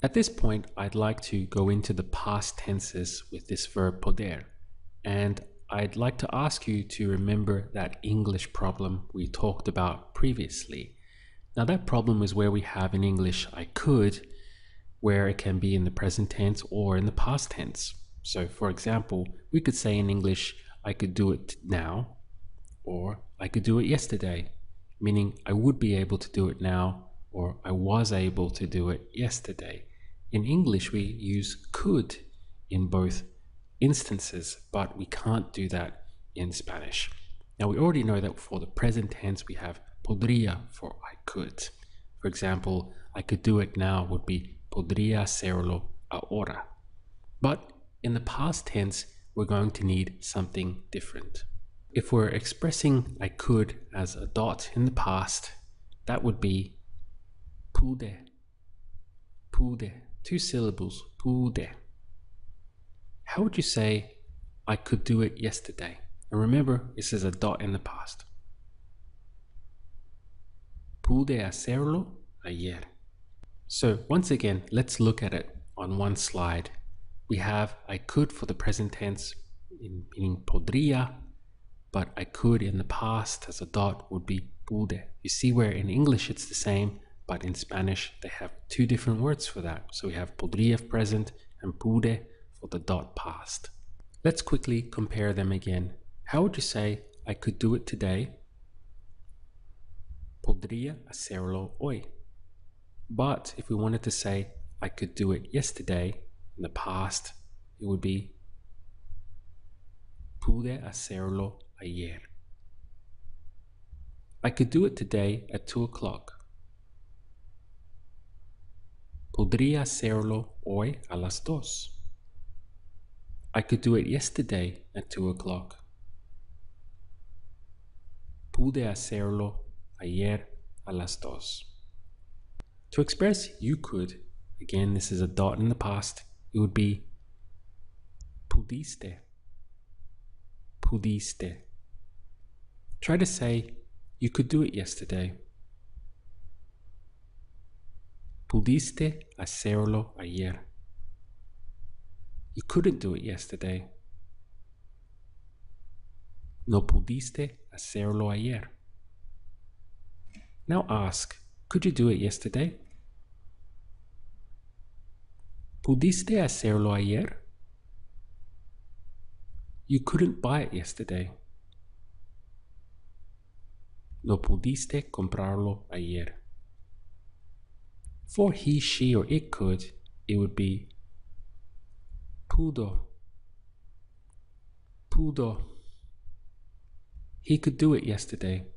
At this point, I'd like to go into the past tenses with this verb poder, and I'd like to ask you to remember that English problem we talked about previously. Now that problem is where we have in English I could, where it can be in the present tense or in the past tense. So for example, we could say in English, I could do it now, or I could do it yesterday, meaning I would be able to do it now, or I was able to do it yesterday. In English, we use could in both instances, but we can't do that in Spanish. Now, we already know that for the present tense, we have podría for I could. For example, I could do it now would be podría hacerlo ahora. But in the past tense, we're going to need something different. If we're expressing I could as a dot in the past, that would be pude. Pude. 2 syllables. Pude. How would you say I could do it yesterday? And remember, this is a dot in the past. Pude hacerlo ayer. So once again, let's look at it on one slide. We have I could for the present tense, meaning podría, but I could in the past as a dot would be pude. You see where in English it's the same, but in Spanish they have 2 different words for that. So we have podría present and pude for the dot past. Let's quickly compare them again. How would you say I could do it today? Podría hacerlo hoy. But if we wanted to say I could do it yesterday in the past, it would be pude hacerlo ayer. I could do it today at 2 o'clock. Podría hacerlo hoy a las 2. I could do it yesterday at 2 o'clock. Pude hacerlo ayer a las 2. To express you could, again this is a dot in the past, it would be pudiste. Pudiste. Try to say you could do it yesterday. Pudiste hacerlo ayer. You couldn't do it yesterday. No pudiste hacerlo ayer. Now ask, could you do it yesterday? ¿Pudiste hacerlo ayer? You couldn't buy it yesterday. No pudiste comprarlo ayer. For he, she, or it could, it would be pudo. Pudo. He could do it yesterday.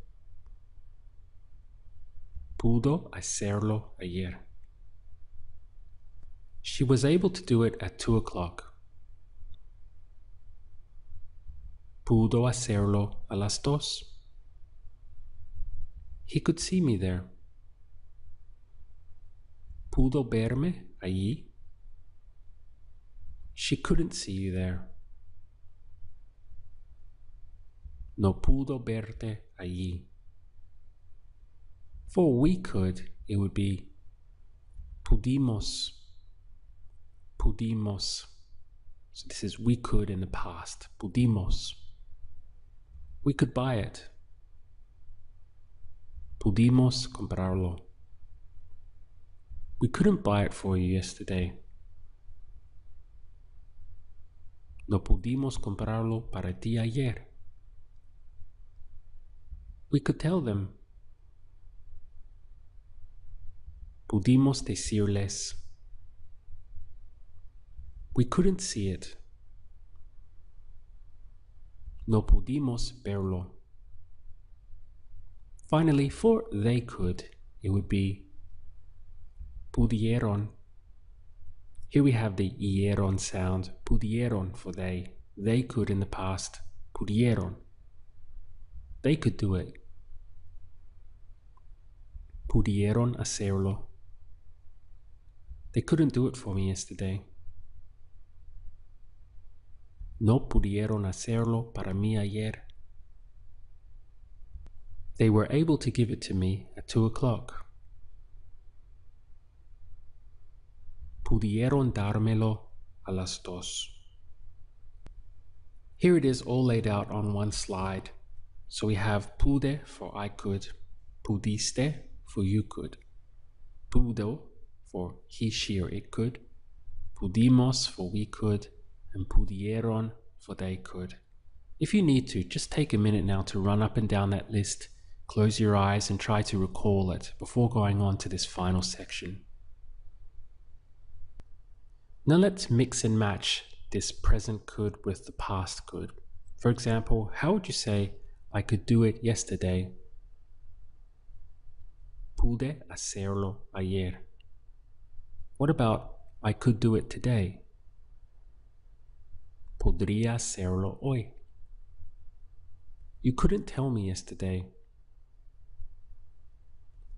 Pudo hacerlo ayer. She was able to do it at 2 o'clock. Pudo hacerlo a las 2. He could see me there. Pudo verme allí. She couldn't see you there. No pudo verte allí. For we could, it would be pudimos. Pudimos. So this is we could in the past. Pudimos. We could buy it. Pudimos comprarlo. We couldn't buy it for you yesterday. No pudimos comprarlo para ti ayer. We could tell them. Pudimos decirles. We couldn't see it. No pudimos verlo. Finally, for they could, it would be pudieron. Here we have the ieron sound, pudieron for they. They could in the past, pudieron. They could do it. Pudieron hacerlo. They couldn't do it for me yesterday. No pudieron hacerlo para mí ayer. They were able to give it to me at 2 o'clock. Pudieron dármelo a las dos. Here it is all laid out on one slide. So we have pude for I could, pudiste for you could, pudo for he, she, or it could, pudimos for we could, and pudieron for they could. If you need to, just take a minute now to run up and down that list, close your eyes and try to recall it before going on to this final section. Now let's mix and match this present could with the past could. For example, how would you say, I could do it yesterday? Pude hacerlo ayer. What about, I could do it today? Podría hacerlo hoy. You couldn't tell me yesterday.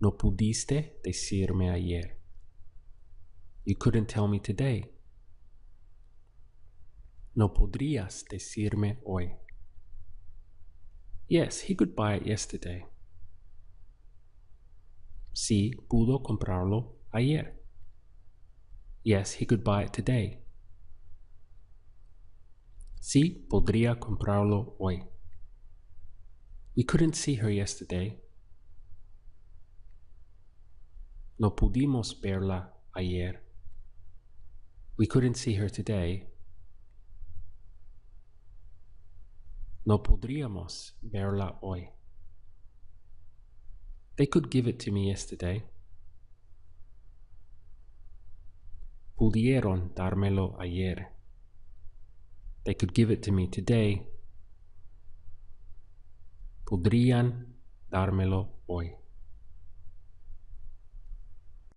No pudiste decirme ayer. You couldn't tell me today. No podrías decirme hoy. Yes, he could buy it yesterday. Sí, pudo comprarlo ayer. Yes, he could buy it today. Sí, podría comprarlo hoy. We couldn't see her yesterday. No pudimos verla ayer. We couldn't see her today. No podríamos verla hoy. They could give it to me yesterday. Pudieron dármelo ayer. They could give it to me today. Podrían dármelo hoy.